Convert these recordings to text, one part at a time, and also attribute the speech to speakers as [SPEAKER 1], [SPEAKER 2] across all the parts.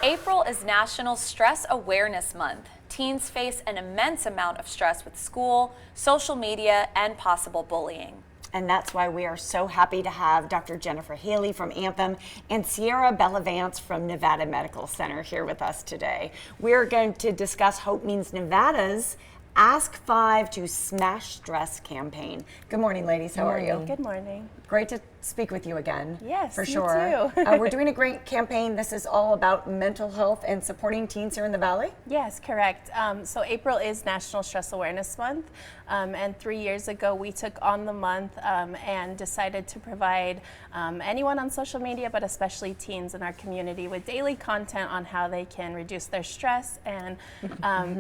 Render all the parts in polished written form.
[SPEAKER 1] April is National Stress Awareness Month. Teens face an immense amount of stress with school, social media, and possible bullying.
[SPEAKER 2] And that's why we are so happy to have Dr. Jennifer Haley from Anthem and Sierra Bellavance from Nevada Medical Center here with us today. We're going to discuss Hope Means Nevada's Ask 5 to Smash Stress campaign. Good morning, ladies. How are you?
[SPEAKER 3] Good morning.
[SPEAKER 2] Great to speak with you again.
[SPEAKER 3] Yes,
[SPEAKER 2] for
[SPEAKER 3] you
[SPEAKER 2] sure.
[SPEAKER 3] too.
[SPEAKER 2] We're doing a great campaign. This is all about mental health and supporting teens here in the Valley.
[SPEAKER 3] Yes, correct. So April is National Stress Awareness Month, and 3 years ago we took on the month and decided to provide anyone on social media, but especially teens in our community, with daily content on how they can reduce their stress and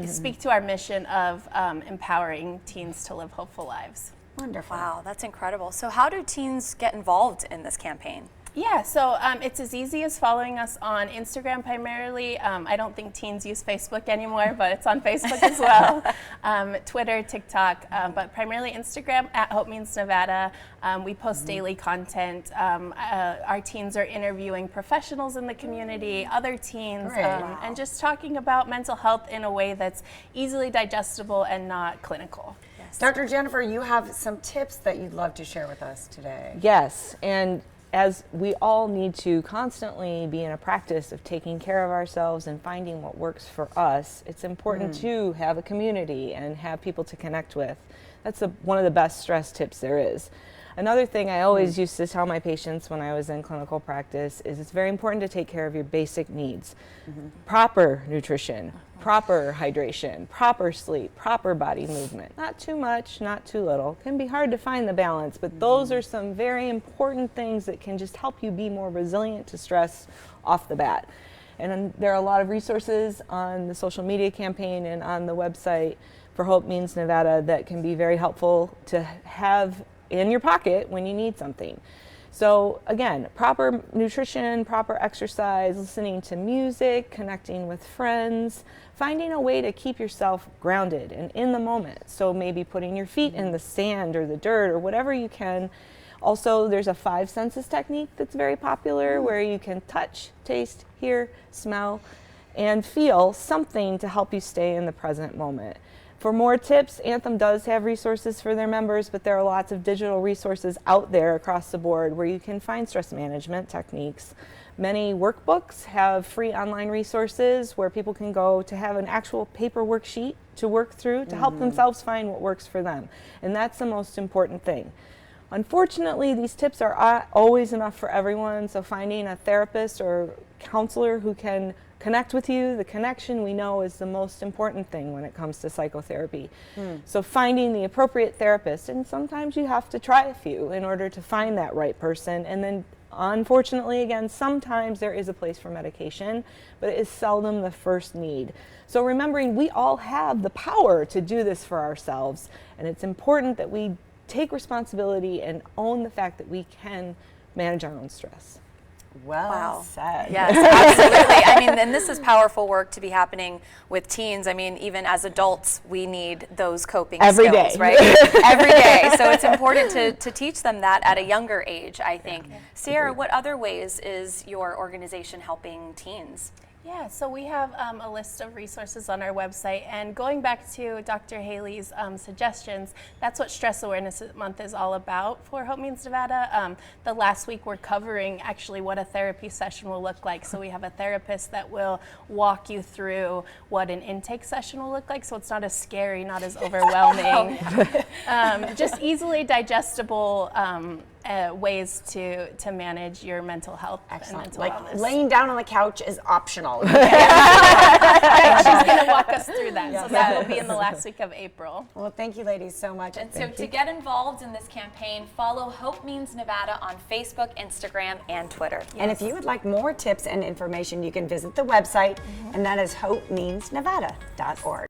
[SPEAKER 3] speak to our mission of empowering teens to live hopeful lives.
[SPEAKER 2] Wonderful.
[SPEAKER 1] Wow, that's incredible. So how do teens get involved in this campaign?
[SPEAKER 3] Yeah, so it's as easy as following us on Instagram primarily. I don't think teens use Facebook anymore, but it's on Facebook as well. Twitter, TikTok, but primarily Instagram at Hope Means Nevada. We post daily content. Our teens are interviewing professionals in the community, other teens, and just talking about mental health in a way that's easily digestible and not clinical.
[SPEAKER 2] Dr. Jennifer, you have some tips that you'd love to share with us today.
[SPEAKER 4] Yes, and as we all need to constantly be in a practice of taking care of ourselves and finding what works for us, it's important to have a community and have people to connect with. That's one of the best stress tips there is. Another thing I always used to tell my patients when I was in clinical practice is it's very important to take care of your basic needs. Proper nutrition, proper hydration, proper sleep, proper body movement. Not too much, not too little. It can be hard to find the balance, but those are some very important things that can just help you be more resilient to stress off the bat. And there are a lot of resources on the social media campaign and on the website for Hope Means Nevada that can be very helpful to have in your pocket when you need something. So again, proper nutrition, proper exercise, listening to music, connecting with friends, finding a way to keep yourself grounded and in the moment. So maybe putting your feet in the sand or the dirt or whatever you can. Also, there's a 5 senses technique that's very popular where you can touch, taste, hear, smell, and feel something to help you stay in the present moment. For more tips, Anthem does have resources for their members, but there are lots of digital resources out there across the board where you can find stress management techniques. Many workbooks have free online resources where people can go to have an actual paper worksheet to work through to help themselves find what works for them. And that's the most important thing. Unfortunately, these tips are not always enough for everyone, so finding a therapist or counselor who can connect with you, the connection we know is the most important thing when it comes to psychotherapy. So finding the appropriate therapist, and sometimes you have to try a few in order to find that right person, and then unfortunately, again, sometimes there is a place for medication, but it is seldom the first need. So remembering we all have the power to do this for ourselves, and it's important that we take responsibility and own the fact that we can manage our own stress.
[SPEAKER 2] Well said.
[SPEAKER 1] Yes, absolutely. I mean, and this is powerful work to be happening with teens. I mean, even as adults, we need those coping
[SPEAKER 4] Every
[SPEAKER 1] skills,
[SPEAKER 4] day.
[SPEAKER 1] right? Every day. So it's important to teach them that at a younger age, I think. Sierra, what other ways is your organization helping teens?
[SPEAKER 3] Yeah, so we have a list of resources on our website, and going back to Dr. Haley's suggestions, that's what Stress Awareness Month is all about for Hope Means Nevada. The last week we're covering actually what a therapy session will look like. So we have a therapist that will walk you through what an intake session will look like, so it's not as scary, not as overwhelming, just easily digestible ways to manage your mental health and mental wellness.
[SPEAKER 2] Laying down on the couch is optional.
[SPEAKER 3] She's going to walk us through that. So that will be in the last week of April.
[SPEAKER 2] Well, thank you ladies so much.
[SPEAKER 1] And so to get involved in this campaign, follow Hope Means Nevada on Facebook, Instagram, and Twitter.
[SPEAKER 2] And if you would like more tips and information, you can visit the website, and that is hopemeansnevada.org.